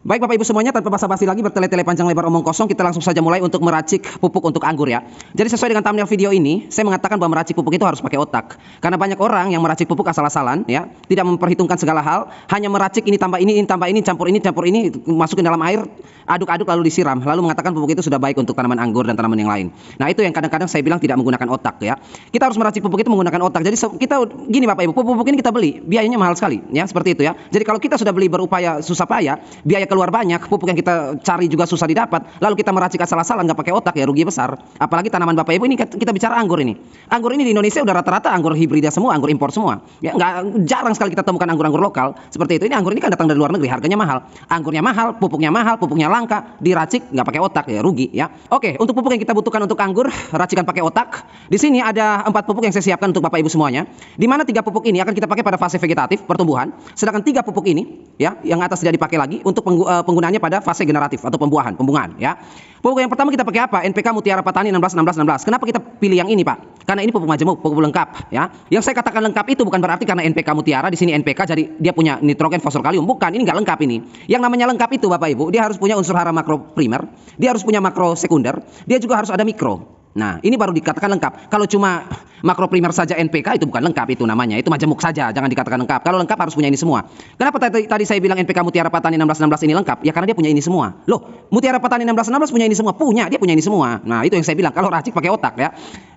Baik Bapak Ibu semuanya, tanpa basa-basi lagi bertele-tele panjang lebar omong kosong, kita langsung saja mulai untuk meracik pupuk untuk anggur ya. Jadi sesuai dengan thumbnail video ini, saya mengatakan bahwa meracik pupuk itu harus pakai otak. Karena banyak orang yang meracik pupuk asal-asalan ya, tidak memperhitungkan segala hal, hanya meracik ini tambah ini tambah ini, campur ini, masukin dalam air, aduk-aduk lalu disiram, lalu mengatakan pupuk itu sudah baik untuk tanaman anggur dan tanaman yang lain. Nah, itu yang kadang-kadang saya bilang tidak menggunakan otak ya. Kita harus meracik pupuk itu menggunakan otak. Jadi kita gini Bapak Ibu, pupuk ini kita beli, biayanya mahal sekali ya, seperti itu ya. Jadi kalau kita sudah beli berupaya susah payah, biaya keluar banyak, pupuk yang kita cari juga susah didapat, lalu kita meracik asal-asalan nggak pakai otak, ya rugi besar. Apalagi tanaman Bapak Ibu ini, kita bicara anggur ini. Anggur ini di Indonesia udah rata-rata anggur hibrida semua, anggur impor semua. Ya nggak, jarang sekali kita temukan anggur-anggur lokal seperti itu. Ini anggur ini kan datang dari luar negeri, harganya mahal. Anggurnya mahal, pupuknya langka, diracik nggak pakai otak, ya rugi ya. Oke, untuk pupuk yang kita butuhkan untuk anggur, racikan pakai otak. Di sini ada 4 pupuk yang saya siapkan untuk Bapak Ibu semuanya. Di mana 3 pupuk ini akan kita pakai pada fase vegetatif, pertumbuhan. Sedangkan 3 pupuk ini ya, yang atas tidak dipakai lagi untuk penggunaannya pada fase generatif atau pembuahan ya. Pupuk yang pertama kita pakai apa? NPK Mutiara Patani 16. Kenapa kita pilih yang ini, Pak? Karena ini pupuk majemuk, pupuk lengkap ya. Yang saya katakan lengkap itu bukan berarti karena NPK Mutiara di sini NPK jadi dia punya nitrogen, fosfor, kalium. Bukan, ini nggak lengkap ini. Yang namanya lengkap itu Bapak Ibu, dia harus punya unsur hara makro primer, dia harus punya makro sekunder, dia juga harus ada mikro. Nah, ini baru dikatakan lengkap. Kalau cuma makro primer saja NPK itu bukan lengkap, itu namanya. Itu majemuk saja, jangan dikatakan lengkap. Kalau lengkap harus punya ini semua. Kenapa tadi saya bilang NPK Mutiara Patani 16 ini lengkap? Ya karena dia punya ini semua. Loh, Mutiara Patani 16 punya ini semua? Dia punya ini semua. Nah, itu yang saya bilang kalau racik pakai otak ya.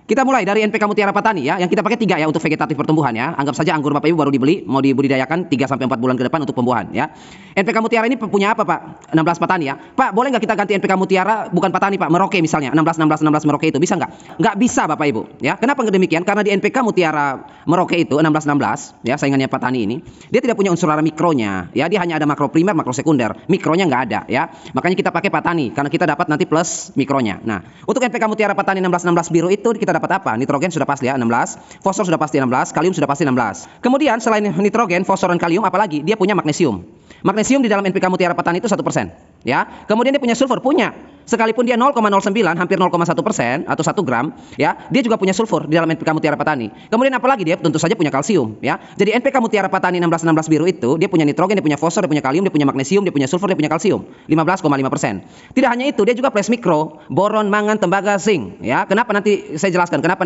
Kita mulai dari NPK Mutiara Patani ya, yang kita pakai 3 ya untuk vegetatif pertumbuhan ya. Anggap saja anggur Bapak Ibu baru dibeli, mau dibudidayakan 3 sampai 4 bulan ke depan untuk pembuahan ya. NPK Mutiara ini punya apa, Pak? 16 Patani ya. Pak, boleh nggak kita ganti NPK Mutiara bukan Patani, Pak? Merauke misalnya, 16 Merauke itu bisa nggak? Nggak bisa Bapak Ibu ya. Kenapa demikian? Karena di NPK Mutiara Merauke itu 16 ya, saingannya Patani ini, dia tidak punya unsur hara mikronya ya. Dia hanya ada makro primer, makro sekunder. Mikronya nggak ada ya. Makanya kita pakai Patani karena kita dapat nanti plus mikronya. Nah, untuk NPK Mutiara Patani 16 biru itu kita dapat apa? Nitrogen sudah pasti ya 16, fosfor sudah pasti 16, kalium sudah pasti 16. Kemudian selain nitrogen, fosfor dan kalium apalagi? Dia punya magnesium. Magnesium di dalam NPK Mutiara Patani itu 1% ya. Kemudian dia punya sulfur, punya. Sekalipun dia 0,09 hampir 0,1% atau 1 gram ya, dia juga punya sulfur di dalam NPK Mutiara Patani. Kemudian apalagi? Dia tentu saja punya kalsium ya. Jadi NPK Mutiara Patani 16 biru itu dia punya nitrogen, dia punya fosfor, dia punya kalium, dia punya magnesium, dia punya sulfur, dia punya kalsium 15,5%. Tidak hanya itu, dia juga plus mikro, boron, mangan, tembaga, zinc ya. Kenapa nanti saya jelaskan kenapa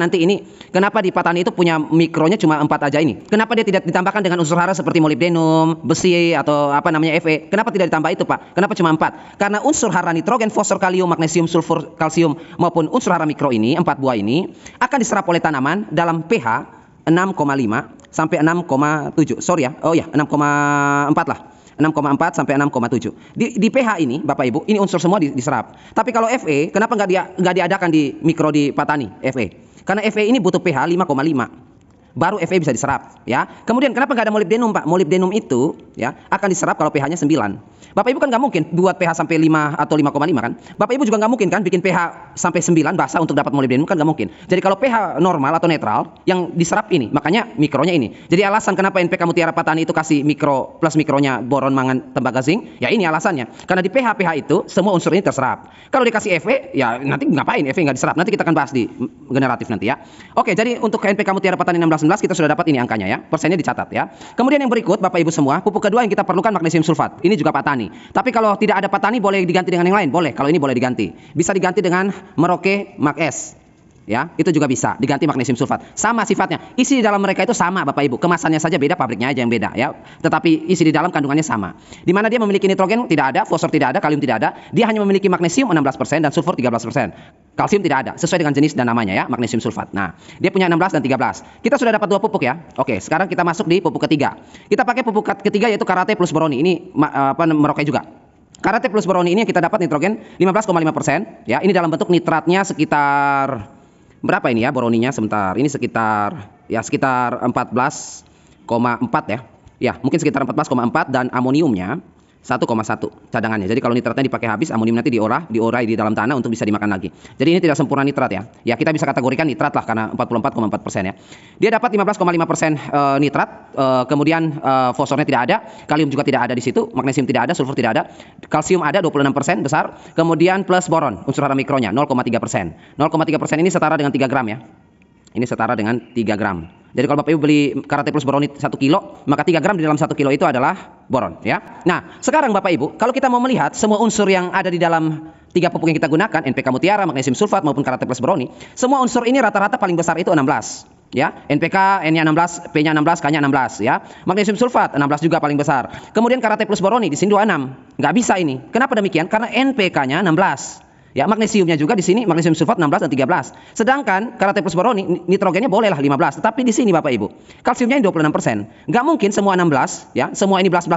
di Patani itu punya mikronya cuma 4 aja ini. Kenapa dia tidak ditambahkan dengan unsur hara seperti molibdenum, besi atau apa namanya Fe? Kenapa tidak ditambah itu, Pak? Kenapa cuma 4? Karena unsur hara nitrogen, fosfor, kalium, magnesium, sulfur, kalsium maupun unsur hara mikro ini, 4 buah ini akan diserap oleh tanaman dalam pH 6,5 sampai 6,7. Sorry ya. Oh ya, 6,4 lah. 6,4 sampai 6,7. Di pH ini Bapak Ibu, ini unsur semua diserap. Tapi kalau Fe, kenapa nggak diadakan di mikro di Patani Fe? Karena Fe ini butuh pH 5,5. Baru Fe bisa diserap ya. Kemudian kenapa nggak ada molibdenum, Pak? Molibdenum itu ya akan diserap kalau pH-nya 9. Bapak Ibu kan nggak mungkin buat pH sampai 5 atau 5,5 kan? Bapak Ibu juga nggak mungkin kan bikin pH sampai 9 basah untuk dapat molibdenum, kan nggak mungkin. Jadi kalau pH normal atau netral, yang diserap ini, makanya mikronya ini. Jadi alasan kenapa NPK Mutiara Patani itu kasih mikro plus mikronya boron, mangan, tembaga, zinc, ya ini alasannya. Karena di pH itu semua unsur ini terserap. Kalau dikasih Fe, ya nanti ngapain Fe nggak diserap? Nanti kita akan bahas di generatif nanti ya. Oke, jadi untuk NPK Mutiara Patani 16 kita sudah dapat ini angkanya ya. Persennya dicatat ya. Kemudian yang berikut Bapak Ibu semua, pupuk kedua yang kita perlukan magnesium sulfat. Ini juga Patani. Tapi kalau tidak ada Patani boleh diganti dengan yang lain? Boleh. Kalau ini boleh diganti. Bisa diganti dengan Merauke Mag S. Ya, itu juga bisa diganti magnesium sulfat. Sama sifatnya. Isi di dalam mereka itu sama Bapak Ibu. Kemasannya saja beda, pabriknya aja yang beda ya. Tetapi isi di dalam kandungannya sama. Di mana dia memiliki nitrogen tidak ada, fosfor tidak ada, kalium tidak ada. Dia hanya memiliki magnesium 16% dan sulfur 13%. Kalsium tidak ada, sesuai dengan jenis dan namanya ya, magnesium sulfat. Nah, dia punya 16 dan 13. Kita sudah dapat 2 pupuk ya. Oke, sekarang kita masuk di pupuk ketiga. Kita pakai pupuk ketiga yaitu Karate plus Boroni. Ini Merauke juga. Karate plus Boroni ini yang kita dapat nitrogen 15,5% ya. Ini dalam bentuk nitratnya sekitar berapa ini ya boroninya? Sebentar. Ini sekitar 14,4 ya. Ya, mungkin sekitar 14,4 dan amoniumnya 1,1 cadangannya. Jadi kalau nitratnya dipakai habis, amonium nanti diurai di dalam tanah untuk bisa dimakan lagi. Jadi ini tidak sempurna nitrat ya. Ya kita bisa kategorikan nitrat lah karena 44,4% ya. Dia dapat 15,5% nitrat, kemudian fosfornya tidak ada, kalium juga tidak ada di situ, magnesium tidak ada, sulfur tidak ada, kalsium ada 26% besar, kemudian plus boron, unsur hara mikronya 0,3%. 0,3% ini setara dengan 3 gram ya. Ini setara dengan 3 gram. Jadi kalau Bapak Ibu beli Karate Plus Boroni 1 kilo, maka 3 gram di dalam 1 kilo itu adalah boron ya. Nah, sekarang Bapak Ibu, kalau kita mau melihat semua unsur yang ada di dalam 3 pupuk yang kita gunakan, NPK Mutiara, magnesium sulfat maupun Karate Plus Boroni, semua unsur ini rata-rata paling besar itu 16. Ya, NPK, N-nya 16, P-nya 16, K-nya 16 ya. Magnesium sulfat 16 juga paling besar. Kemudian Karate Plus Boroni di sini 26. Nggak bisa ini. Kenapa demikian? Karena NPK-nya 16. Ya, magnesiumnya juga di sini magnesium sulfat 16 dan 13. Sedangkan Karate Plus Boroni nitrogennya bolehlah 15, tetapi di sini Bapak Ibu, kalsiumnya 26%. Nggak mungkin semua 16 ya, semua ini belas,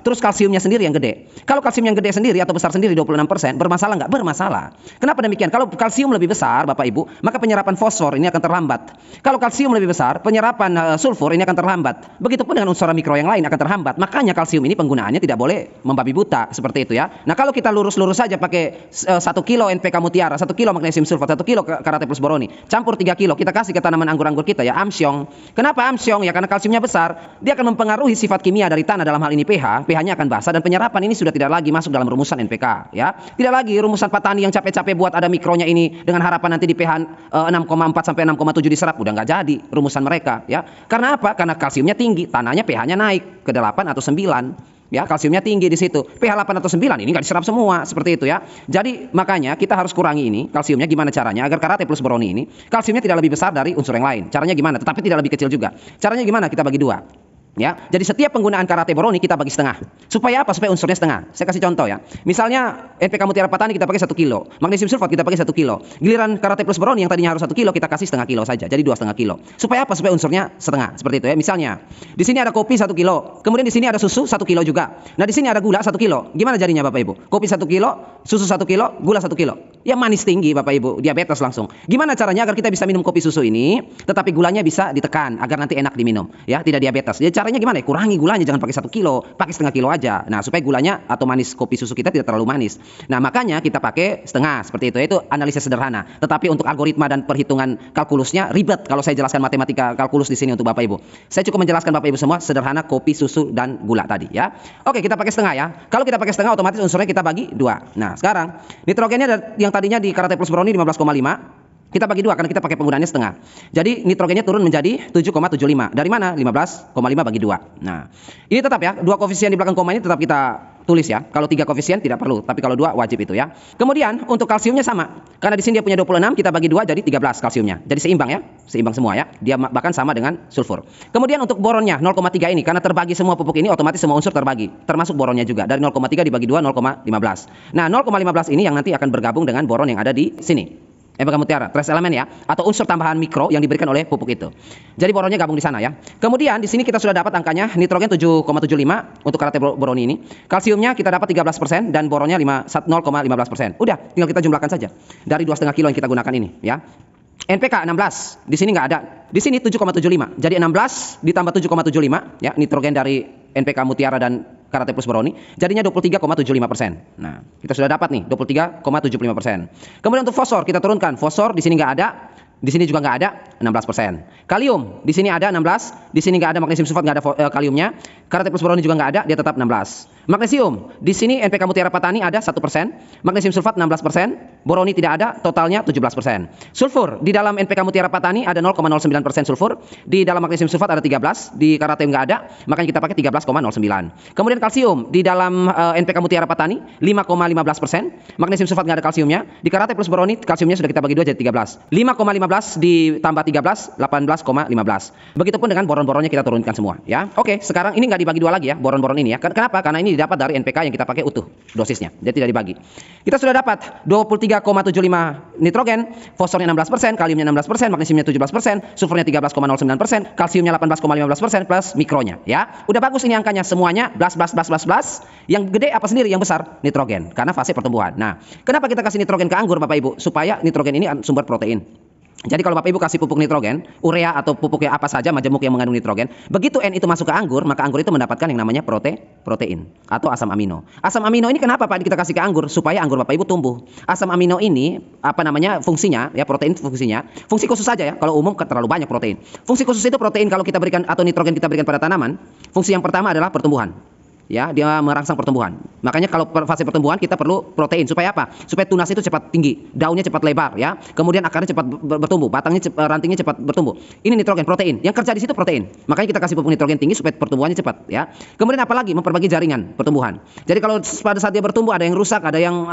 terus kalsiumnya sendiri yang gede. Kalau kalsium yang gede sendiri atau besar sendiri 26%, bermasalah nggak? Bermasalah. Kenapa demikian? Kalau kalsium lebih besar Bapak Ibu, maka penyerapan fosfor ini akan terlambat. Kalau kalsium lebih besar, penyerapan sulfur ini akan terlambat. Begitupun dengan unsur mikro yang lain akan terhambat. Makanya kalsium ini penggunaannya tidak boleh membabi buta seperti itu ya. Nah, kalau kita lurus-lurus saja pakai 1 kilo NPK Mutiara, 1 kilo magnesium sulfat, 1 kilo Karate Plus Boroni, campur 3 kilo, kita kasih ke tanaman anggur-anggur kita ya, amsyong. Kenapa amsyong? Ya karena kalsiumnya besar, dia akan mempengaruhi sifat kimia dari tanah, dalam hal ini pH, pH-nya akan basa dan penyerapan ini sudah tidak lagi masuk dalam rumusan NPK ya. Tidak lagi rumusan petani yang capek-capek buat ada mikronya ini dengan harapan nanti di pH 6,4 sampai 6,7 diserap, udah nggak jadi rumusan mereka ya. Karena apa? Karena kalsiumnya tinggi, tanahnya pH-nya naik ke 8 atau 9. Ya, kalsiumnya tinggi di situ. pH 8 atau 9 ini nggak diserap semua seperti itu ya. Jadi makanya kita harus kurangi ini kalsiumnya. Gimana caranya agar Karate Plus Boroni ini kalsiumnya tidak lebih besar dari unsur yang lain? Caranya gimana? Tetapi tidak lebih kecil juga. Caranya gimana? Kita bagi 2. Ya, jadi setiap penggunaan Karate Boroni kita bagi setengah. Supaya apa? Supaya unsurnya setengah. Saya kasih contoh ya. Misalnya NPK Mutiara Patani kita pakai 1 kilo, magnesium sulfat kita pakai 1 kilo. Giliran Karate Plus Boroni yang tadinya harus 1 kilo kita kasih setengah kilo saja. Jadi 2,5 kilo. Supaya apa? Supaya unsurnya setengah. Seperti itu ya. Misalnya di sini ada kopi 1 kilo, kemudian di sini ada susu 1 kilo juga. Nah, di sini ada gula 1 kilo. Gimana jadinya Bapak Ibu? Kopi 1 kilo, susu 1 kilo, gula 1 kilo. Ya manis tinggi Bapak Ibu, diabetes langsung. Gimana caranya agar kita bisa minum kopi susu ini tetapi gulanya bisa ditekan agar nanti enak diminum ya, tidak diabetes. Jadi caranya gimana? Kurangi gulanya, jangan pakai 1 kilo, pakai setengah kilo aja. Nah, supaya gulanya atau manis kopi susu kita tidak terlalu manis. Nah, makanya kita pakai setengah seperti itu. Itu analisis sederhana. Tetapi untuk algoritma dan perhitungan kalkulusnya ribet kalau saya jelaskan matematika kalkulus di sini untuk Bapak Ibu. Saya cukup menjelaskan Bapak Ibu semua sederhana kopi, susu dan gula tadi ya. Oke, kita pakai setengah ya. Kalau kita pakai setengah otomatis unsurnya kita bagi 2. Nah, sekarang nitrogennya yang tadinya di Karate Plus Boroni 15,5 kita bagi 2 karena kita pakai penggunaannya setengah. Jadi nitrogennya turun menjadi 7,75. Dari mana? 15,5 bagi 2. Nah, ini tetap ya, 2 koefisien di belakang koma ini tetap kita tulis ya. Kalau 3 koefisien tidak perlu, tapi kalau 2 wajib itu ya. Kemudian untuk kalsiumnya sama. Karena di sini dia punya 26, kita bagi 2 jadi 13 kalsiumnya. Jadi seimbang ya, seimbang semua ya. Dia bahkan sama dengan sulfur. Kemudian untuk boronnya 0,3 ini karena terbagi semua pupuk ini otomatis semua unsur terbagi. Termasuk boronnya juga. Dari 0,3 dibagi 2 0,15. Nah, 0,15 ini yang nanti akan bergabung dengan boron yang ada di sini. NPK Mutiara, trace elemen ya, atau unsur tambahan mikro yang diberikan oleh pupuk itu. Jadi boronnya gabung di sana ya. Kemudian di sini kita sudah dapat angkanya, nitrogen 7,75 untuk Karate Boroni ini. Kalsiumnya kita dapat 13% dan boronnya 0,15%. Udah, tinggal kita jumlahkan saja. Dari 2,5 kilo yang kita gunakan ini ya. NPK 16, di sini nggak ada. Di sini 7,75. Jadi 16 ditambah 7,75 ya, nitrogen dari NPK Mutiara dan Karate Plus Boroni, jadinya 23,75%. Nah, kita sudah dapat nih 23,75%. Kemudian untuk fosfor kita turunkan. Fosfor di sini nggak ada, di sini juga nggak ada, 16%. Kalium di sini ada 16, di sini nggak ada, magnesium sulfat nggak ada kaliumnya. Karate Plus Boroni juga nggak ada, dia tetap 16. Magnesium di sini NPK Mutiara Patani ada 1%, magnesium sulfat 16%, boroni tidak ada, totalnya 17%. Sulfur di dalam NPK Mutiara Patani ada 0,09% sulfur, di dalam magnesium sulfat ada 13, di Karate nggak ada, makanya kita pakai 13,09. Kemudian kalsium di dalam NPK Mutiara Patani 5,15%, magnesium sulfat nggak ada kalsiumnya, di Karate Plus Boroni kalsiumnya sudah kita bagi 2 jadi 13. 5,15 ditambah 13, 18,15. Begitupun dengan boron-boronnya kita turunkan semua ya. Oke, sekarang ini nggak dibagi 2 lagi ya, boron-boron ini ya. Kenapa? Karena ini didapat dari NPK yang kita pakai utuh dosisnya, jadi tidak dibagi. Kita sudah dapat 23,75 nitrogen, fosfornya 16%, kaliumnya 16%, magnesiumnya 17%, sulfurnya 13,09%, kalsiumnya 18,15% plus mikronya ya. Udah bagus ini angkanya semuanya, blas. Yang gede apa sendiri? Yang besar nitrogen karena fase pertumbuhan. Nah, kenapa kita kasih nitrogen ke anggur Bapak Ibu? Supaya nitrogen ini sumber protein. Jadi kalau Bapak Ibu kasih pupuk nitrogen, urea atau pupuk yang apa saja, majemuk yang mengandung nitrogen, begitu N itu masuk ke anggur, maka anggur itu mendapatkan yang namanya protein atau asam amino. Asam amino ini kenapa Pak kita kasih ke anggur? Supaya anggur Bapak Ibu tumbuh. Asam amino ini apa namanya fungsinya? Ya protein fungsinya. Fungsi khusus saja ya. Kalau umum terlalu banyak protein. Fungsi khusus itu protein kalau kita berikan atau nitrogen kita berikan pada tanaman, fungsi yang pertama adalah pertumbuhan. ya, dia merangsang pertumbuhan. Makanya kalau fase pertumbuhan kita perlu protein supaya apa? Supaya tunas itu cepat tinggi, daunnya cepat lebar, ya. Kemudian akarnya cepat bertumbuh, batangnya rantingnya cepat bertumbuh. Ini nitrogen, protein. Yang kerja di situ protein. Makanya kita kasih pupuk nitrogen tinggi supaya pertumbuhannya cepat, ya. Kemudian apalagi memperbaiki jaringan pertumbuhan. Jadi kalau pada saat dia bertumbuh ada yang rusak, ada yang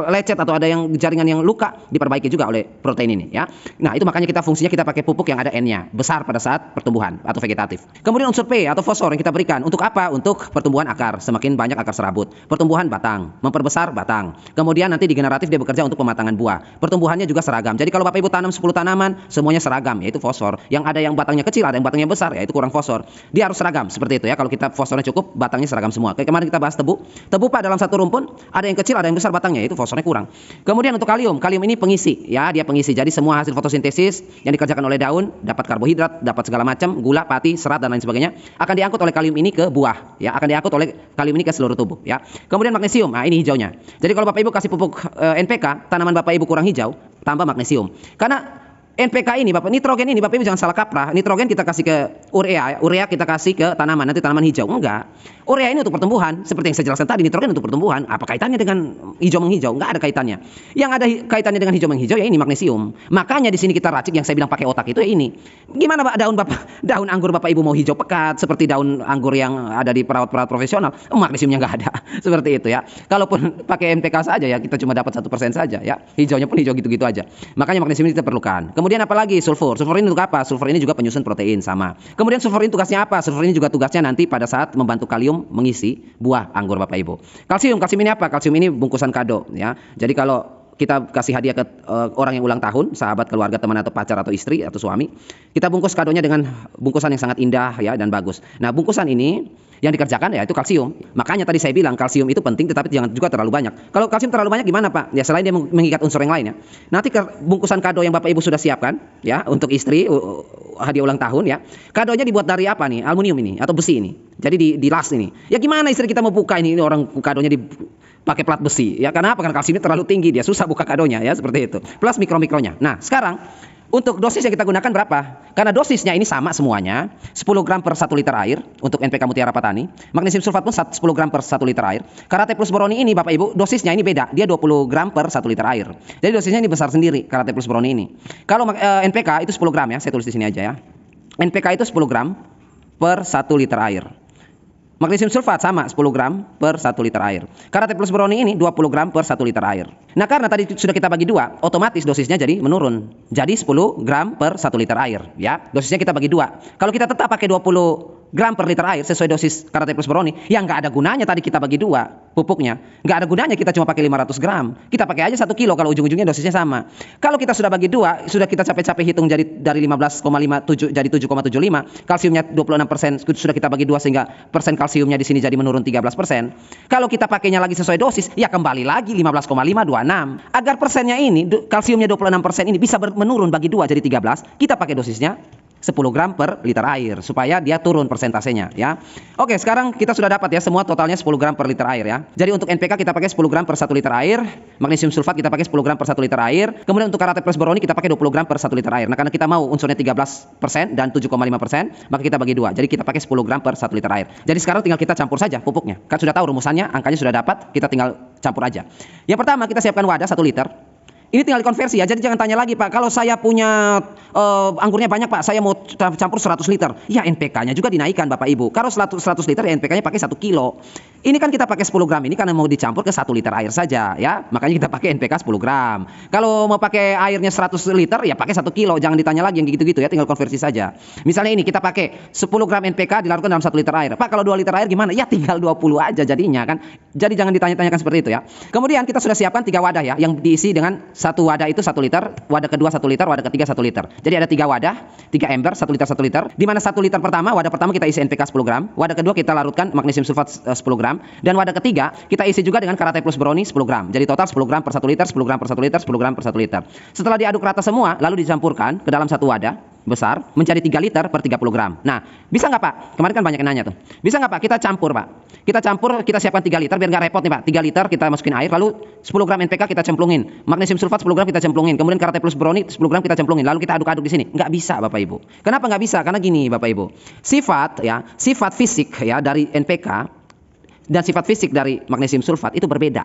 lecet atau ada yang jaringan yang luka, diperbaiki juga oleh protein ini, ya. Nah, itu makanya kita fungsinya kita pakai pupuk yang ada N-nya, besar pada saat pertumbuhan atau vegetatif. Kemudian unsur P atau fosfor yang kita berikan untuk apa? Untuk pertumbuhan akar. Semakin banyak akar serabut, pertumbuhan batang, memperbesar batang. Kemudian nanti di generatif dia bekerja untuk pematangan buah. Pertumbuhannya juga seragam. Jadi kalau Bapak Ibu tanam 10 tanaman, semuanya seragam, yaitu fosfor. Yang ada yang batangnya kecil, ada yang batangnya besar, yaitu kurang fosfor. Dia harus seragam seperti itu, ya. Kalau kita fosfornya cukup, batangnya seragam semua. Kayak kemarin kita bahas tebu. Tebu Pak dalam satu rumpun ada yang kecil, ada yang besar batangnya, itu fosfornya kurang. Kemudian untuk kalium, kalium ini pengisi, ya, dia pengisi. Jadi semua hasil fotosintesis yang dikerjakan oleh daun, dapat karbohidrat, dapat segala macam, gula, pati, serat dan lain sebagainya, akan diangkut oleh kalium ini ke buah, ya, akan diangkut oleh kalium ini ke seluruh tubuh, ya. Kemudian magnesium, nah ini hijaunya. Jadi kalau Bapak Ibu kasih pupuk NPK, tanaman Bapak Ibu kurang hijau, tambah magnesium. Karena NPK ini, Bapak, nitrogen ini Bapak Ibu jangan salah kaprah. Nitrogen kita kasih ke urea, urea kita kasih ke tanaman, nanti tanaman hijau. Enggak. Urea ini untuk pertumbuhan, seperti yang saya jelaskan tadi, nitrogen untuk pertumbuhan. Apa kaitannya dengan hijau menghijau? Enggak ada kaitannya. Yang ada kaitannya dengan hijau menghijau ya ini magnesium. Makanya di sini kita racik yang saya bilang pakai otak itu ya ini. Gimana Pak daun anggur Bapak Ibu mau hijau pekat seperti daun anggur yang ada di perawat-perawat profesional, magnesiumnya enggak ada. Seperti itu, ya. Kalaupun pakai NPK saja ya kita cuma dapat 1% saja, ya. Hijaunya pun hijau gitu-gitu aja. Makanya magnesium ini kita perlukan. Kemudian apalagi sulfur. Sulfur ini untuk apa? Sulfur ini juga penyusun protein sama. Kemudian sulfur ini tugasnya apa? Sulfur ini juga tugasnya nanti pada saat membantu kalium mengisi buah anggur Bapak Ibu. Kalsium ini apa? Kalsium ini bungkusan kado, ya. Jadi kalau kita kasih hadiah ke orang yang ulang tahun, sahabat, keluarga, teman atau pacar atau istri atau suami, kita bungkus kadonya dengan bungkusan yang sangat indah, ya, dan bagus. Nah, bungkusan ini yang dikerjakan ya itu kalsium. Makanya tadi saya bilang kalsium itu penting tetapi jangan juga terlalu banyak. Kalau kalsium terlalu banyak gimana Pak? Ya selain dia mengikat unsur yang lain, ya. Nanti bungkusan kado yang Bapak Ibu sudah siapkan, ya, untuk istri hadiah ulang tahun, ya. Kadonya dibuat dari apa nih? Aluminium ini atau besi ini. Jadi dilas ini. Ya gimana istri kita mau buka ini orang kadonya pakai plat besi, ya. Karena apa? Karena kalsiumnya terlalu tinggi, dia susah buka kadonya, ya, seperti itu. Plus mikro-mikronya. Nah, sekarang untuk dosis yang kita gunakan berapa? Karena dosisnya ini sama semuanya, 10 gram per 1 liter air untuk NPK Mutiara Patani. Magnesium sulfat pun 10 gram per 1 liter air. Karate plus boroni ini Bapak Ibu, dosisnya ini beda. Dia 20 gram per 1 liter air. Jadi dosisnya ini besar sendiri, Karate plus boroni ini. Kalau NPK itu 10 gram, ya, saya tulis di sini aja, ya. NPK itu 10 gram per 1 liter air. Magnesium sulfat sama 10 gram per 1 liter air. Karate plus boroni ini 20 gram per 1 liter air. Nah, karena tadi sudah kita bagi dua, otomatis dosisnya jadi menurun. Jadi 10 gram per 1 liter air, ya. Dosisnya kita bagi dua. Kalau kita tetap pakai 20 gram per liter air sesuai dosis Karate plus boroni, ya nggak ada gunanya tadi kita bagi dua pupuknya. Nggak ada gunanya kita cuma pakai 500 gram. Kita pakai aja 1 kilo kalau ujung-ujungnya dosisnya sama. Kalau kita sudah bagi dua, sudah kita capek-capek hitung dari 15,57 jadi 7,75, kalsiumnya 26%, sudah kita bagi dua sehingga persen kalsiumnya di sini jadi menurun 13%. Kalau kita pakainya lagi sesuai dosis, ya kembali lagi 15,526. Agar persennya ini, kalsiumnya 26% ini bisa menurun bagi dua jadi 13, kita pakai dosisnya 10 gram per liter air supaya dia turun persentasenya, ya. Oke, sekarang kita sudah dapat, ya, semua totalnya 10 gram per liter air, ya. Jadi untuk NPK kita pakai 10 gram per 1 liter air, magnesium sulfat kita pakai 10 gram per 1 liter air, kemudian untuk Karate plus boroni kita pakai 20 gram per 1 liter air. Nah, karena kita mau unsurnya 13% dan 7,5%, maka kita bagi dua. Jadi kita pakai 10 gram per 1 liter air. Jadi sekarang tinggal kita campur saja pupuknya. Kan sudah tahu rumusannya, angkanya sudah dapat, kita tinggal campur aja. Yang pertama kita siapkan wadah 1 liter. Ini tinggal dikonversi, ya. Jadi jangan tanya lagi, Pak, kalau saya punya anggurnya banyak, Pak, saya mau campur 100 liter. Ya, NPK-nya juga dinaikkan, Bapak Ibu. Kalau 100 liter, ya NPK-nya pakai 1 kilo. Ini kan kita pakai 10 gram ini karena mau dicampur ke 1 liter air saja, ya. Makanya kita pakai NPK 10 gram. Kalau mau pakai airnya 100 liter, ya pakai 1 kilo. Jangan ditanya lagi yang gitu-gitu, ya. Tinggal konversi saja. Misalnya ini kita pakai 10 gram NPK dilarutkan dalam 1 liter air. Pak, kalau 2 liter air gimana? Ya tinggal 20 aja jadinya, kan. Jadi jangan ditanya-tanyakan seperti itu, ya. Kemudian kita sudah siapkan 3 wadah, ya, yang diisi dengan satu wadah itu 1 liter, wadah kedua 1 liter, wadah ketiga 1 liter. Jadi ada 3 wadah, 3 ember, 1 liter 1 liter. Di mana 1 liter pertama, wadah pertama kita isi NPK 10 gram, wadah kedua kita larutkan magnesium sulfat 10 gram, dan wadah ketiga kita isi juga dengan Karate plus boroni 10 gram. Jadi total 10 gram per 1 liter, 10 gram per 1 liter, 10 gram per 1 liter. Setelah diaduk rata semua, lalu dicampurkan ke dalam satu wadah besar menjadi 3 liter per 30 gram. Nah, bisa nggak Pak? Kemarin kan banyak yang nanya tuh. Bisa nggak Pak? Kita campur, Pak. Kita campur, kita siapkan 3 liter biar nggak repot nih Pak. 3 liter kita masukin air, lalu 10 gram NPK kita cemplungin. Magnesium sulfat 10 gram kita cemplungin. Kemudian Karate plus boroni 10 gram kita cemplungin. Lalu kita aduk-aduk di sini. Nggak bisa Bapak Ibu. Kenapa nggak bisa? Karena gini Bapak Ibu. Sifat fisik, ya, dari NPK dan sifat fisik dari magnesium sulfat itu berbeda.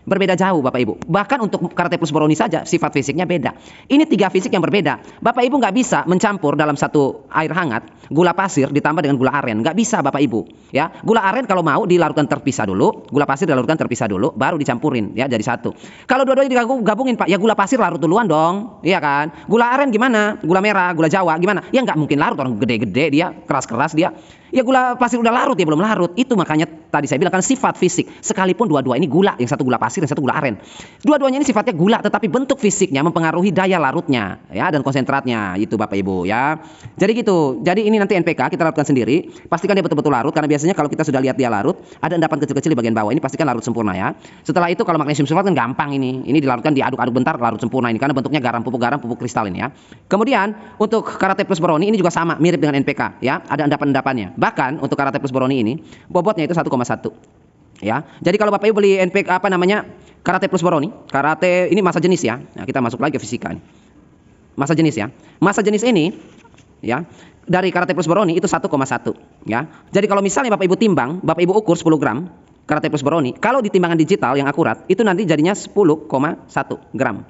Berbeda jauh Bapak Ibu. Bahkan untuk karate plus boroni saja sifat fisiknya beda. Ini 3 fisik yang berbeda. Bapak Ibu nggak bisa mencampur dalam satu air hangat gula pasir ditambah dengan gula aren. Nggak bisa Bapak Ibu. Ya, gula aren kalau mau dilarutkan terpisah dulu, gula pasir dilarutkan terpisah dulu, baru dicampurin ya jadi satu. Kalau dua-duanya digabungin Pak, ya gula pasir larut duluan dong, iya kan? Gula aren gimana? Gula merah, gula Jawa gimana? Ya nggak mungkin larut, orang gede-gede dia, keras-keras dia. Ya gula pasir udah larut, ya belum larut. Itu makanya tadi saya bilang kan sifat fisik. Sekalipun dua-dua ini gula, yang satu gula pasir, yang satu gula aren. Dua-duanya ini sifatnya gula, tetapi bentuk fisiknya mempengaruhi daya larutnya, ya, dan konsentratnya. Itu Bapak Ibu, ya. Jadi gitu. Jadi ini nanti NPK kita larutkan sendiri. Pastikan dia betul-betul larut, karena biasanya kalau kita sudah lihat dia larut, ada endapan kecil-kecil di bagian bawah. Ini pastikan larut sempurna ya. Setelah itu kalau magnesium sulfat kan gampang ini. Ini dilarutkan diaduk-aduk bentar, larut sempurna ini, karena bentuknya garam, pupuk kristalin ya. Kemudian untuk karate plus boroni ini juga sama, mirip dengan NPK, ya. Ada endapan-endapannya. Bahkan untuk karate plus boroni ini bobotnya itu 1,1 ya. Jadi kalau Bapak Ibu beli NPK karate plus boroni, karate ini massa jenis ya. Nah, kita masuk lagi ke fisika. Massa jenis ya. Massa jenis ini ya dari karate plus boroni itu 1,1 ya. Jadi kalau misalnya Bapak Ibu timbang, Bapak Ibu ukur 10 gram karate plus boroni, kalau di timbangan digital yang akurat itu nanti jadinya 10,1 gram.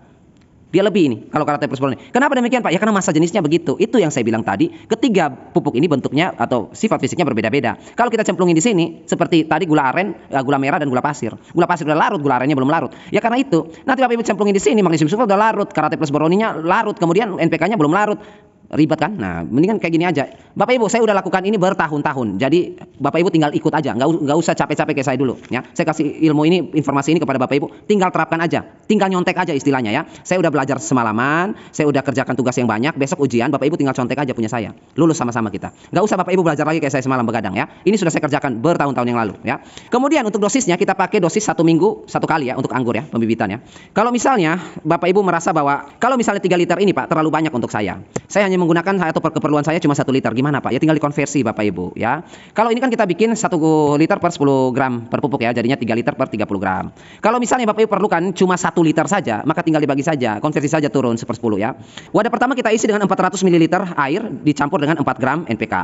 Dia lebih ini kalau karate plus boroni. Kenapa demikian Pak? Ya karena massa jenisnya begitu. Itu yang saya bilang tadi. Ketiga pupuk ini bentuknya atau sifat fisiknya berbeda-beda. Kalau kita cemplungin di sini seperti tadi gula aren, gula merah dan gula pasir. Gula pasir udah larut, gula arennya belum larut. Ya karena itu. Nanti Bapak Ibu cemplungin di sini magnesium sulfat udah larut, karate plus boroninya larut, kemudian NPK-nya belum larut. Ribet kan? Nah, mendingan kayak gini aja. Bapak Ibu, saya udah lakukan ini bertahun-tahun. Jadi Bapak Ibu tinggal ikut aja, nggak usah capek-capek kayak saya dulu. Ya, saya kasih ilmu ini, informasi ini kepada Bapak Ibu. Tinggal terapkan aja, tinggal nyontek aja istilahnya ya. Saya udah belajar semalaman, saya udah kerjakan tugas yang banyak. Besok ujian, Bapak Ibu tinggal contek aja punya saya. Lulus sama-sama kita. Nggak usah Bapak Ibu belajar lagi kayak saya semalam begadang ya. Ini sudah saya kerjakan bertahun-tahun yang lalu ya. Kemudian untuk dosisnya kita pakai dosis 1 minggu 1 kali ya untuk anggur ya, pembibitan ya. Kalau misalnya Bapak Ibu merasa bahwa kalau misalnya 3 liter ini Pak terlalu banyak untuk saya hanya menggunakan atau keperluan saya cuma 1 liter. Gimana Pak? Ya tinggal dikonversi Bapak Ibu ya. Kalau ini kan kita bikin 1 liter per 10 gram per pupuk ya, jadinya 3 liter per 30 gram. Kalau misalnya Bapak Ibu perlukan cuma 1 liter saja, maka tinggal dibagi saja, konversi saja turun 1/10 ya. Wadah pertama kita isi dengan 400 ml air dicampur dengan 4 gram NPK.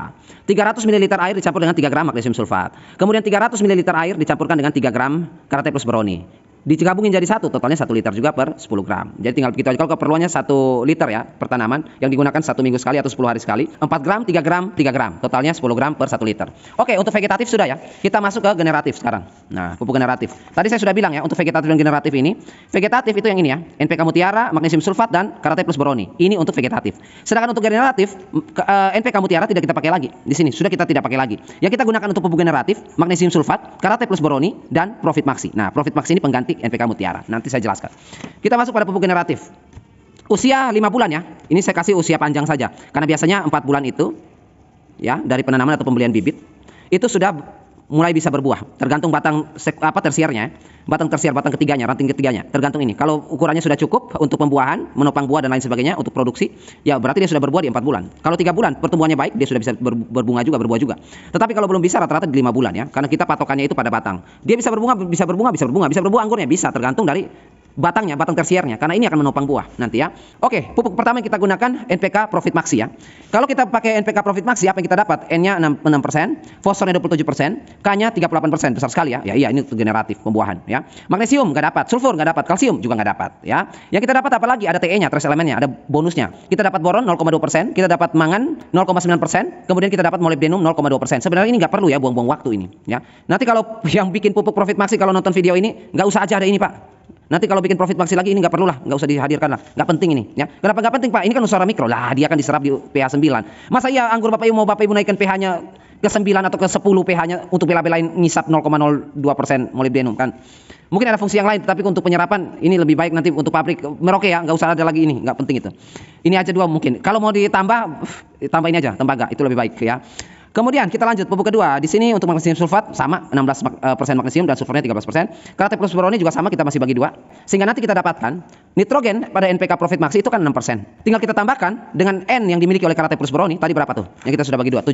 300 ml air dicampur dengan 3 gram magnesium sulfat. Kemudian 300 ml air dicampurkan dengan 3 gram karate plus boroni. Digabungin jadi satu, totalnya 1 liter juga per 10 gram. Jadi tinggal begitu aja. Kalau keperluannya 1 liter ya per tanaman yang digunakan 1 minggu sekali atau 10 hari sekali, 4 gram, 3 gram, 3 gram. Totalnya 10 gram per 1 liter. Oke, untuk vegetatif sudah ya. Kita masuk ke generatif sekarang. Nah, pupuk generatif. Tadi saya sudah bilang ya, untuk vegetatif dan generatif ini, vegetatif itu yang ini ya, NPK mutiara, magnesium sulfat dan karate plus boroni. Ini untuk vegetatif. Sedangkan untuk generatif, NPK mutiara tidak kita pakai lagi. Di sini sudah kita tidak pakai lagi. Yang kita gunakan untuk pupuk generatif, magnesium sulfat, karate plus boroni dan profit maxi. Nah, profit maxi ini pengganti NPK mutiara. Nanti saya jelaskan. Kita masuk pada pupuk generatif. Usia 5 bulan ya. Ini saya kasih usia panjang saja. Karena biasanya 4 bulan itu ya dari penanaman atau pembelian bibit itu sudah mulai bisa berbuah. Tergantung batang tersiernya. Batang tersier, batang ketiganya, ranting ketiganya. Tergantung ini. Kalau ukurannya sudah cukup untuk pembuahan, menopang buah dan lain sebagainya untuk produksi, ya berarti dia sudah berbuah di 4 bulan. Kalau 3 bulan pertumbuhannya baik, dia sudah bisa berbunga juga, berbuah juga. Tetapi kalau belum bisa rata-rata di 5 bulan ya. Karena kita patokannya itu pada batang. Dia bisa berbuah anggurnya bisa tergantung dari batangnya, batang tersiernya, karena ini akan menopang buah nanti ya. Oke, pupuk pertama yang kita gunakan NPK Profit Maxi ya. Kalau kita pakai NPK Profit Maxi, apa yang kita dapat? N-nya 6%, fosfornya 27%, K-nya 38%, besar sekali ya. Ya iya, ini untuk generatif pembuahan ya. Magnesium nggak dapat, sulfur nggak dapat, kalsium juga nggak dapat ya. Yang kita dapat apa lagi? Ada Te-nya, trace elemennya, ada bonusnya. Kita dapat boron 0,2%, kita dapat mangan 0,9%, kemudian kita dapat molybdenum 0,2%. Sebenarnya ini nggak perlu ya buang-buang waktu ini ya. Nanti kalau yang bikin pupuk Profit Maxi kalau nonton video ini nggak usah aja ada ini Pak. Nanti kalau bikin profit maxi lagi ini nggak perlu lah, nggak usah dihadirkan lah, nggak penting ini ya. Kenapa nggak penting Pak? Ini kan unsur mikro lah, dia akan diserap di pH 9. Masa iya anggur Bapak Ibu mau Bapak Ibu naikkan pH-nya ke 9 atau ke 10 pH-nya untuk bela-belain ngisap 0,02% molybdenum kan? Mungkin ada fungsi yang lain, tapi untuk penyerapan ini lebih baik nanti untuk pabrik Merauke ya, nggak usah ada lagi ini, nggak penting itu. Ini aja 2 mungkin. Kalau mau ditambah, tambah ini aja, tembaga itu lebih baik ya. Kemudian kita lanjut pupuk kedua. Di sini untuk magnesium sulfat sama 16% magnesium dan sulfurnya 13%. Karate plus boroni juga sama, kita masih bagi 2. Sehingga nanti kita dapatkan nitrogen pada NPK Profit Maxi itu kan 6%. Tinggal kita tambahkan dengan N yang dimiliki oleh karate plus boroni. Tadi berapa tuh? Yang kita sudah bagi 2,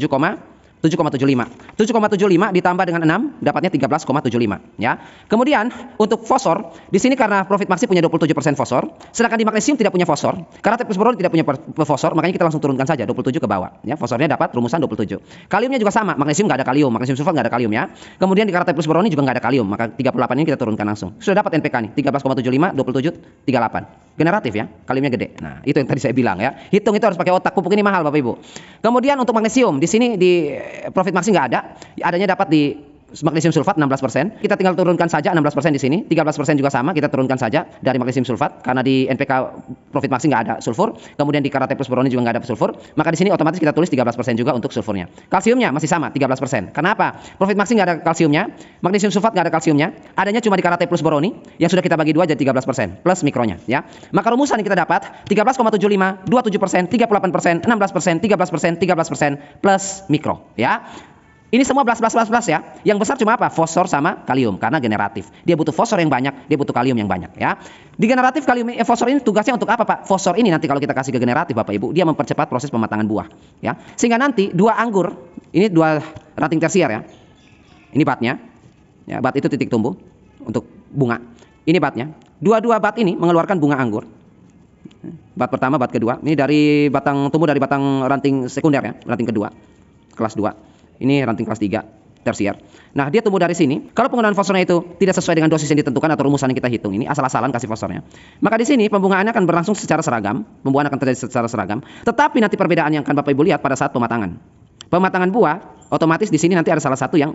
7,75. 7,75 ditambah dengan 6 dapatnya 13,75 ya. Kemudian untuk fosfor di sini karena profit maxi punya 27% fosfor, sedangkan di magnesium tidak punya fosfor. Karena plus boron tidak punya fosfor, makanya kita langsung turunkan saja 27 ke bawah ya. Fosfornya dapat rumusan 27. Kaliumnya juga sama, magnesium nggak ada kalium, magnesium sulfat nggak ada kalium ya. Kemudian di karate plus boron ini juga nggak ada kalium, maka 38 ini kita turunkan langsung. Sudah dapat NPK nih, 13,75, 27, 38. Generatif ya, kaliumnya gede. Nah, itu yang tadi saya bilang ya. Hitung itu harus pakai otak, pupuk ini mahal Bapak Ibu. Kemudian untuk magnesium, di sini di profit maxi nggak ada. Adanya dapat di magnesium sulfat 16%. Kita tinggal turunkan saja 16% di sini. 13% juga sama, kita turunkan saja dari magnesium sulfat karena di NPK profit maxi nggak ada sulfur. Kemudian di karate plus boron juga nggak ada sulfur. Maka di sini otomatis kita tulis 13% juga untuk sulfurnya. Kalsiumnya masih sama 13%. Kenapa? Profit maxi nggak ada kalsiumnya, magnesium sulfat nggak ada kalsiumnya. Adanya cuma di karate plus boroni yang sudah kita bagi dua jadi 13% plus mikronya ya. Maka rumusan yang kita dapat 13,75, 27%, 38%, 16%, 13%, 13% plus mikro ya. Ini semua plus ya. Yang besar cuma apa? Fosfor sama kalium karena generatif. Dia butuh fosfor yang banyak, dia butuh kalium yang banyak ya. Di generatif kalium fosfor ini tugasnya untuk apa, Pak? Fosfor ini nanti kalau kita kasih ke generatif Bapak Ibu, dia mempercepat proses pematangan buah ya. Sehingga nanti dua anggur, ini dua ranting tersier ya. Ini batnya. Ya, bat itu titik tumbuh untuk bunga. Ini batnya. Dua-dua bat ini mengeluarkan bunga anggur. Bat pertama, bat kedua. Ini dari batang tumbuh dari batang ranting sekunder ya, ranting kedua. Kelas 2. Ini ranting kelas 3 tersier. Nah, dia tumbuh dari sini. Kalau penggunaan fosfornya itu tidak sesuai dengan dosis yang ditentukan atau rumusan yang kita hitung ini, asal-asalan kasih fosfornya. Maka di sini pembungaannya akan berlangsung secara seragam, pembuahan akan terjadi secara seragam. Tetapi nanti perbedaan yang akan Bapak Ibu lihat pada saat pematangan. Pematangan buah, otomatis di sini nanti ada salah satu yang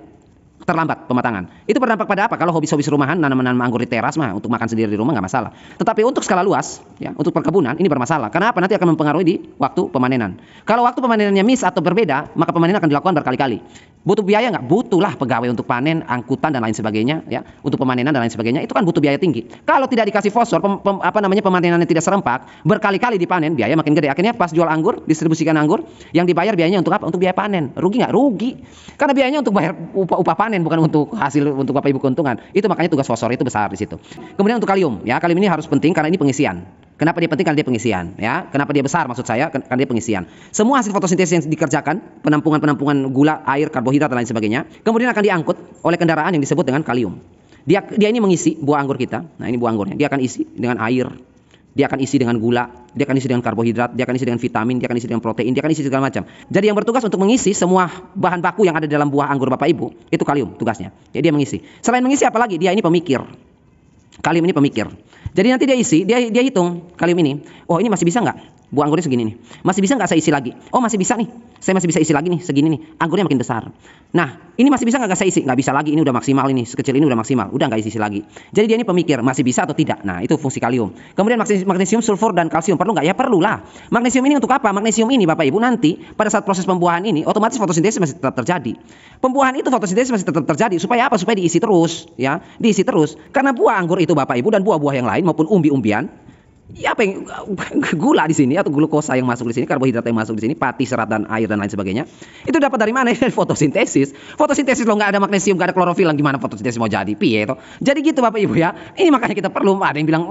terlambat pematangan. Itu berdampak pada apa? Kalau hobi-hobi rumahan, nanam-nanam anggur di teras mah untuk makan sendiri di rumah nggak masalah. Tetapi untuk skala luas, ya, untuk perkebunan ini bermasalah. Kenapa? Nanti akan mempengaruhi di waktu pemanenan. Kalau waktu pamanenannya miss atau berbeda, maka pemanenan akan dilakukan berkali-kali. Butuh biaya nggak? Butuh lah pegawai untuk panen, angkutan dan lain sebagainya, ya, untuk pemanenan dan lain sebagainya. Itu kan butuh biaya tinggi. Kalau tidak dikasih fosfor, pemanenannya tidak serempak, berkali-kali dipanen, biaya makin gede. Akhirnya pas jual anggur, distribusikan anggur, yang dibayar biayanya untuk apa? Untuk biaya panen. Rugi nggak? Rugi. Karena biayanya untuk bayar upah panen, bukan untuk hasil untuk Bapak Ibu keuntungan. Itu makanya tugas fosfor itu besar di situ. Kemudian untuk kalium, ya, kalium ini harus penting karena ini pengisian. Kenapa dia penting? Karena dia pengisian, ya. Kenapa dia besar? Maksud saya karena dia pengisian. Semua hasil fotosintesis yang dikerjakan, penampungan gula, air, karbohidrat dan lain sebagainya, kemudian akan diangkut oleh kendaraan yang disebut dengan kalium. Dia ini mengisi buah anggur kita. Nah, ini buah anggurnya. Dia akan isi dengan air. Dia akan isi dengan gula, dia akan isi dengan karbohidrat, dia akan isi dengan vitamin, dia akan isi dengan protein, dia akan isi segala macam. Jadi yang bertugas untuk mengisi semua bahan baku yang ada dalam buah anggur Bapak Ibu, itu kalium tugasnya. Jadi dia mengisi. Selain mengisi apalagi? Dia ini pemikir. Kalium ini pemikir. Jadi nanti dia isi, dia hitung kalium ini. Oh, ini masih bisa nggak? Buah anggurnya segini nih. Masih bisa nggak saya isi lagi? Oh, masih bisa nih. Saya masih bisa isi lagi nih, segini nih. Anggurnya makin besar. Nah, ini masih bisa nggak saya isi? Nggak bisa lagi. Ini udah maksimal ini. Sekecil ini udah maksimal. Udah nggak isi lagi. Jadi dia ini pemikir, masih bisa atau tidak. Nah, itu fungsi kalium. Kemudian magnesium, sulfur dan kalsium perlu nggak? Ya perlu lah. Magnesium ini untuk apa? Magnesium ini Bapak Ibu nanti pada saat proses pembuahan ini otomatis fotosintesis masih tetap terjadi. Pembuahan itu fotosintesis masih tetap terjadi. Supaya apa? Supaya diisi terus, ya. Diisi terus. Karena buah anggur itu Bapak Ibu dan buah-buah yang lain maupun umbi-umbian, ya apa yang gula di sini atau glukosa yang masuk di sini, karbohidrat yang masuk di sini, pati, serat dan air dan lain sebagainya. Itu dapat dari mana? Dari fotosintesis. Fotosintesis lo nggak ada magnesium, nggak ada klorofil, gimana fotosintesis mau jadi? Piye itu? Jadi gitu Bapak Ibu ya. Ini makanya kita perlu, ada yang bilang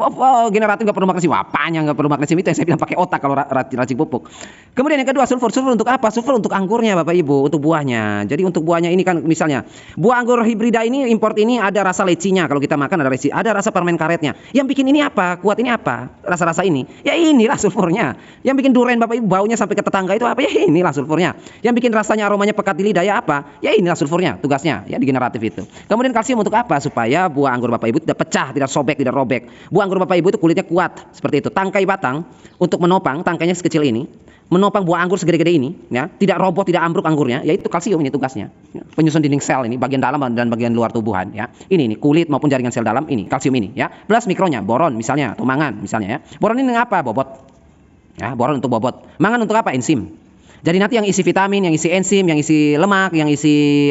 generatif nggak perlu magnesium. Apanya nggak perlu magnesium? Itu yang saya bilang pakai otak kalau racik pupuk. Kemudian yang kedua sulfur. Sulfur untuk apa? Sulfur untuk anggurnya Bapak Ibu, untuk buahnya. Jadi untuk buahnya ini kan misalnya buah anggur hibrida ini import ini ada rasa lecinya, kalau kita makan ada leci, ada rasa permen karetnya. Yang bikin ini apa? Kuat ini apa? Rasa-rasa ini, ya inilah sulfurnya. Yang bikin durian Bapak Ibu baunya sampai ke tetangga itu apa? Ya inilah sulfurnya. Yang bikin rasanya aromanya pekat di lidah ya apa? Ya inilah sulfurnya, tugasnya ya di generatif itu. Kemudian kalsium untuk apa? Supaya buah anggur Bapak Ibu tidak pecah, tidak sobek, tidak robek. Buah anggur Bapak Ibu itu kulitnya kuat seperti itu. Tangkai batang untuk menopang, tangkainya sekecil ini, menopang buah anggur segede-gede ini, ya, tidak roboh, tidak ambruk anggurnya, yaitu kalsium ini tugasnya. Ya, penyusun dinding sel ini, bagian dalam dan bagian luar tubuhan, ya. Ini kulit maupun jaringan sel dalam ini, kalsium ini, ya. Plus mikronya, boron misalnya, atau mangan misalnya, ya. Boron ini apa? Bobot. Ya, boron untuk bobot. Mangan untuk apa? Enzim. Jadi nanti yang isi vitamin, yang isi enzim, yang isi lemak, yang isi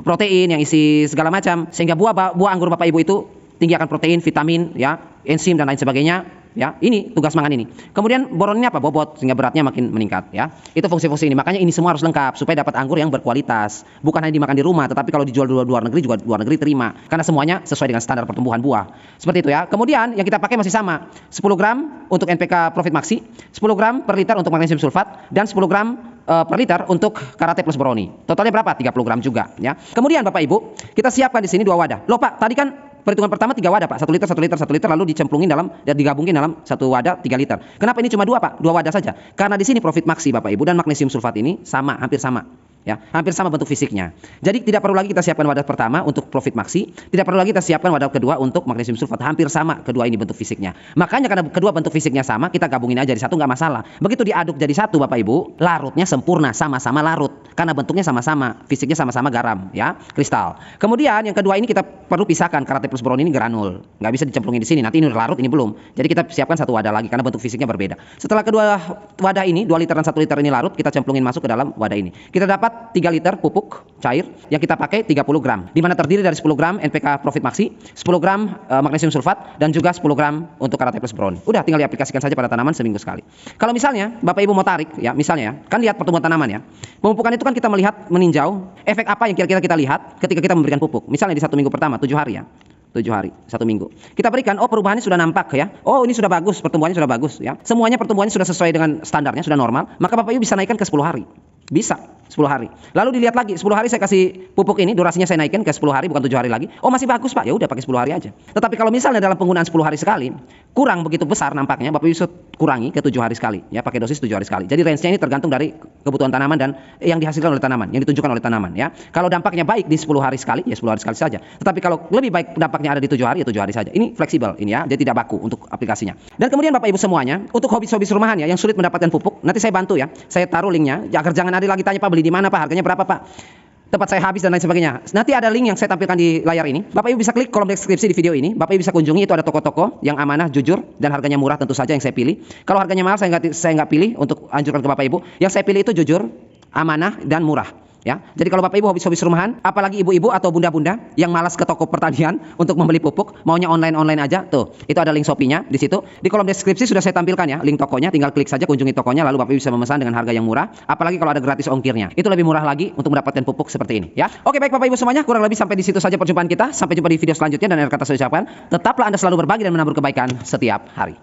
protein, yang isi segala macam, sehingga buah anggur Bapak Ibu itu tinggi akan protein, vitamin, ya, enzim dan lain sebagainya. ya. Ini tugas mangan ini. Kemudian boron ini apa? Bobot, sehingga beratnya makin meningkat, ya. Itu fungsi-fungsi ini. Makanya ini semua harus lengkap supaya dapat anggur yang berkualitas. Bukan hanya dimakan di rumah, tetapi kalau dijual di luar negeri juga luar negeri terima. Karena semuanya sesuai dengan standar pertumbuhan buah. Seperti itu ya. Kemudian yang kita pakai masih sama. 10 gram untuk NPK Profit Maxi, 10 gram per liter untuk magnesium sulfat, dan 10 gram per liter untuk Karate Plus Brownie. Totalnya berapa? 30 gram juga, ya. Kemudian Bapak Ibu, kita siapkan di sini 2 wadah. Loh Pak, tadi kan perhitungan pertama 3 wadah Pak, 1 liter, 1 liter, 1 liter, lalu dicemplungin dalam dan digabungin dalam 1 wadah 3 liter. Kenapa ini cuma 2 Pak? 2 wadah saja. Karena di sini Profit Maxi Bapak Ibu dan magnesium sulfat ini sama, hampir sama. Ya, hampir sama bentuk fisiknya. Jadi tidak perlu lagi kita siapkan wadah pertama untuk Profit Maxi, tidak perlu lagi kita siapkan wadah kedua untuk magnesium sulfat. Hampir sama kedua ini bentuk fisiknya. Makanya karena kedua bentuk fisiknya sama, kita gabungin aja di satu, nggak masalah. Begitu diaduk jadi satu Bapak Ibu, larutnya sempurna, sama-sama larut. Karena bentuknya sama-sama, fisiknya sama-sama garam, ya, kristal. Kemudian yang kedua ini kita perlu pisahkan. Karate Plus Brownie ini granul, nggak bisa dicemplungin di sini. Nanti ini udah larut, ini belum. Jadi kita siapkan satu wadah lagi karena bentuk fisiknya berbeda. Setelah kedua wadah ini, 2 liter dan 1 liter ini larut, kita cemplungin masuk ke dalam wadah ini. Kita dapat 3 liter pupuk cair yang kita pakai 30 gram, di mana terdiri dari 10 gram NPK Profit Maxi, 10 gram magnesium sulfat, dan juga 10 gram untuk Karate Plus Brownie. Udah tinggal diaplikasikan saja pada tanaman seminggu sekali. Kalau misalnya Bapak Ibu mau tarik, ya misalnya ya, kan lihat pertumbuhan tanaman ya. Pemupukan itu kan kita melihat meninjau efek apa yang kira-kira kita lihat ketika kita memberikan pupuk. Misalnya di 1 minggu pertama, 7 hari ya. 7 hari, 1 minggu. Kita berikan, oh perubahannya sudah nampak ya. Oh ini sudah bagus, pertumbuhannya sudah bagus ya. Semuanya pertumbuhannya sudah sesuai dengan standarnya, sudah normal. Maka Bapak Ibu bisa naikkan ke 10 hari. Bisa 10 hari. Lalu dilihat lagi 10 hari saya kasih pupuk ini, durasinya saya naikin ke 10 hari bukan 7 hari lagi. Oh masih bagus Pak, ya udah pakai 10 hari aja. Tetapi kalau misalnya dalam penggunaan 10 hari sekali kurang begitu besar nampaknya, Bapak bisa kurangi ke 7 hari sekali ya, pakai dosis 7 hari sekali. Jadi range-nya ini tergantung dari kebutuhan tanaman dan yang dihasilkan oleh tanaman, yang ditunjukkan oleh tanaman ya. Kalau dampaknya baik di 10 hari sekali ya 10 hari sekali saja. Tetapi kalau lebih baik dampaknya ada di 7 hari ya 7 hari saja. Ini fleksibel ini ya, jadi tidak baku untuk aplikasinya. Dan kemudian Bapak Ibu semuanya, untuk hobis-hobis rumahan ya yang sulit mendapatkan pupuk, nanti saya bantu ya. Saya taruh linknya agar jangan ada lagi tanya Pak beli di mana Pak, harganya berapa Pak, tempat saya habis dan lain sebagainya. Nanti ada link yang saya tampilkan di layar ini. Bapak Ibu bisa klik kolom deskripsi di video ini. Bapak Ibu bisa kunjungi, itu ada toko-toko yang amanah, jujur, dan harganya murah tentu saja yang saya pilih. Kalau harganya mahal saya nggak pilih untuk anjurkan ke Bapak Ibu. Yang saya pilih itu jujur, amanah, dan murah. Ya, jadi kalau Bapak Ibu hobis-hobis rumahan, apalagi ibu-ibu atau bunda-bunda yang malas ke toko pertanian untuk membeli pupuk, maunya online aja, tuh, itu ada link Shopee-nya di situ. Di kolom deskripsi sudah saya tampilkan ya, link tokonya, tinggal klik saja kunjungi tokonya, lalu Bapak Ibu bisa memesan dengan harga yang murah, apalagi kalau ada gratis ongkirnya. Itu lebih murah lagi untuk mendapatkan pupuk seperti ini, ya. Oke, baik Bapak Ibu semuanya, kurang lebih sampai di situ saja perjumpaan kita. Sampai jumpa di video selanjutnya dan akhir kata saya ucapkan, tetaplah Anda selalu berbagi dan menabur kebaikan setiap hari.